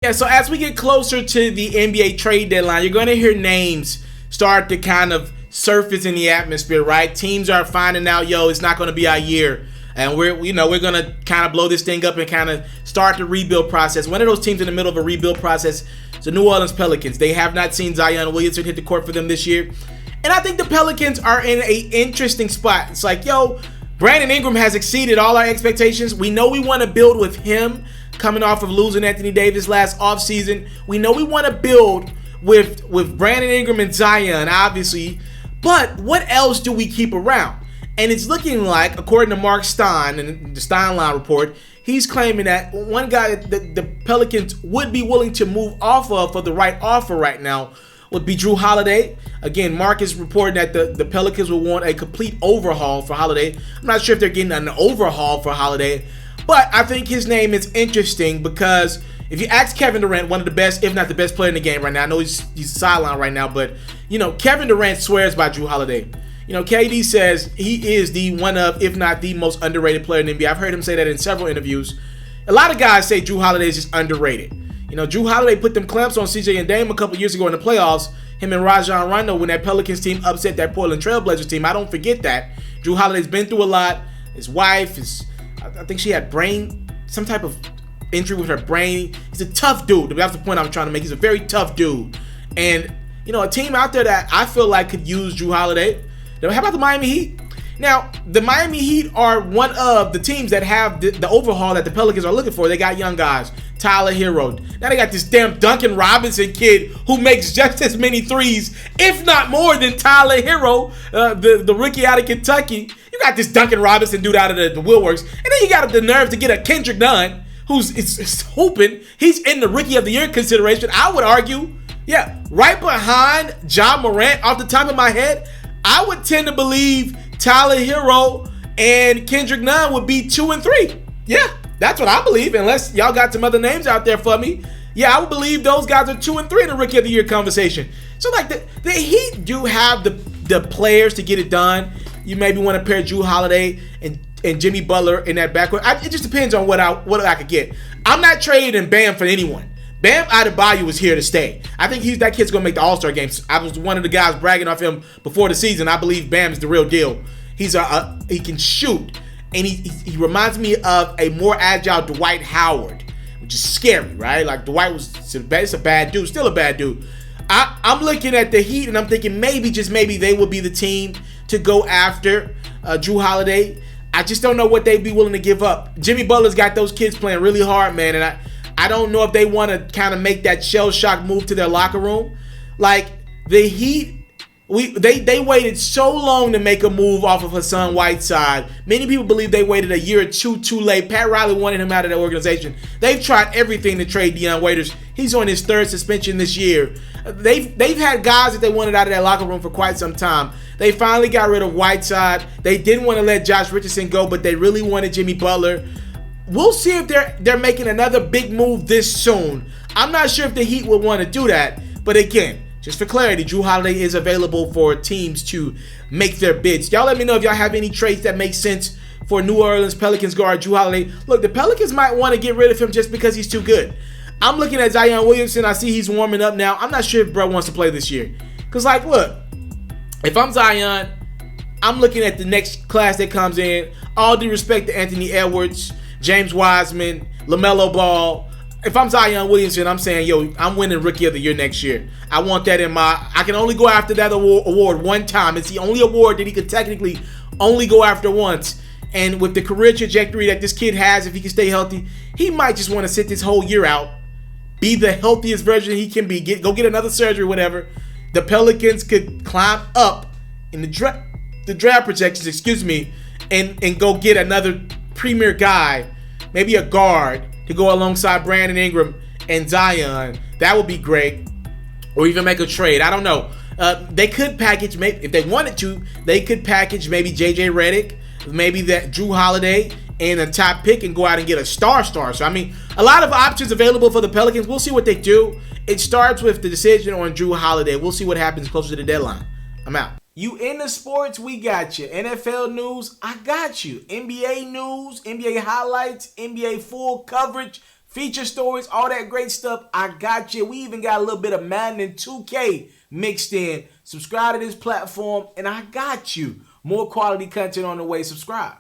Yeah, so as we get closer to the NBA trade deadline, you're going to hear names start to kind of surface in the atmosphere, right? Teams are finding out, yo, it's not going to be our year, and we're going to kind of blow this thing up and kind of start the rebuild process. One of those teams in the middle of a rebuild process is the New Orleans Pelicans. They have not seen Zion Williamson hit the court for them this year, and I think the Pelicans are in an interesting spot. It's like, yo, Brandon Ingram has exceeded all our expectations. We know we want to build with him coming off of losing Anthony Davis last offseason. We know we want to build with Brandon Ingram and Zion, obviously. But what else do we keep around? And it's looking like, according to Mark Stein and the Steinline report, he's claiming that one guy that the Pelicans would be willing to move off of for the right offer right now would be Jrue Holiday. Again, Mark is reporting that the Pelicans will want a complete overhaul for Holiday. I'm not sure if they're getting an overhaul for Holiday, but I think his name is interesting because if you ask Kevin Durant, one of the best, if not the best player in the game right now, I know he's sidelined right now, but Kevin Durant swears by Jrue Holiday. KD says he is the one of, if not the most underrated player in the NBA. I've heard him say that in several interviews. A lot of guys say Jrue Holiday is just underrated. Jrue Holiday put them clamps on CJ and Dame a couple years ago in the playoffs. Him and Rajon Rondo when that Pelicans team upset that Portland Trailblazers team. I don't forget that. Jrue Holiday's been through a lot. His wife I think she had some type of injury with her brain. He's a tough dude. That's the point I'm trying to make. He's a very tough dude. And, a team out there that I feel like could use Jrue Holiday. How about the Miami Heat? Now, the Miami Heat are one of the teams that have the overhaul that the Pelicans are looking for. They got young guys. Tyler Hero. Now they got this damn Duncan Robinson kid who makes just as many threes, if not more than Tyler Hero, the rookie out of Kentucky. You got this Duncan Robinson dude out of the woodworks. And then you got the nerve to get a Kendrick Nunn who's hooping. He's in the Rookie of the Year consideration. I would argue, right behind Ja Morant off the top of my head, I would tend to believe Tyler Hero and Kendrick Nunn would be 2 and 3. Yeah, that's what I believe, unless y'all got some other names out there for me. Yeah, I would believe those guys are 2 and 3 in the Rookie of the Year conversation. So, like, the Heat do have the players to get it done. You maybe want to pair Jrue Holiday and Jimmy Butler in that backcourt. It just depends on what I could get. I'm not trading Bam for anyone. Bam Adebayo is here to stay. I think that kid's going to make the All-Star game. I was one of the guys bragging off him before the season. I believe Bam is the real deal. He can shoot. And he reminds me of a more agile Dwight Howard, which is scary, right? Like, Dwight it's a bad dude, still a bad dude. I'm looking at the Heat, and I'm thinking maybe, just maybe, they will be the team to go after Jrue Holiday. I just don't know what they'd be willing to give up. Jimmy Butler's got those kids playing really hard, man, and I don't know if they want to kind of make that shell shock move to their locker room. Like, the Heat, they waited so long to make a move off of Hassan Whiteside. Many people believe they waited a year or two too late. Pat Riley wanted him out of the organization. They've tried everything to trade Dion Waiters. He's on his 3rd suspension this year. They've had guys that they wanted out of that locker room for quite some time. They finally got rid of Whiteside. They didn't want to let Josh Richardson go, but they really wanted Jimmy Butler. We'll see if they're making another big move this soon. I'm not sure if the Heat would want to do that, but again, just for clarity, Jrue Holiday is available for teams to make their bids. Y'all let me know if y'all have any trades that make sense for New Orleans Pelicans guard Jrue Holiday. Look, the Pelicans might want to get rid of him just because he's too good. I'm looking at Zion Williamson. I see he's warming up now. I'm not sure if bro wants to play this year. Because, like, look, if I'm Zion, I'm looking at the next class that comes in. All due respect to Anthony Edwards, James Wiseman, LaMelo Ball. If I'm Zion Williamson, I'm saying, yo, I'm winning Rookie of the Year next year. I want that I can only go after that award one time. It's the only award that he could technically only go after once. And with the career trajectory that this kid has, if he can stay healthy, he might just want to sit this whole year out, be the healthiest version he can be, go get another surgery, whatever. The Pelicans could climb up in the draft projections, and go get another premier guy, maybe a guard, to go alongside Brandon Ingram and Zion. That would be great. Or even make a trade. I don't know. They could package, maybe if they wanted to, they could package maybe JJ Redick, maybe that Jrue Holiday, and a top pick and go out and get a star. So, I mean, a lot of options available for the Pelicans. We'll see what they do. It starts with the decision on Jrue Holiday. We'll see what happens closer to the deadline. I'm out. You into sports, we got you. NFL news, I got you. NBA news, NBA highlights, NBA full coverage, feature stories, all that great stuff. I got you. We even got a little bit of Madden and 2K mixed in. Subscribe to this platform, and I got you. More quality content on the way. Subscribe.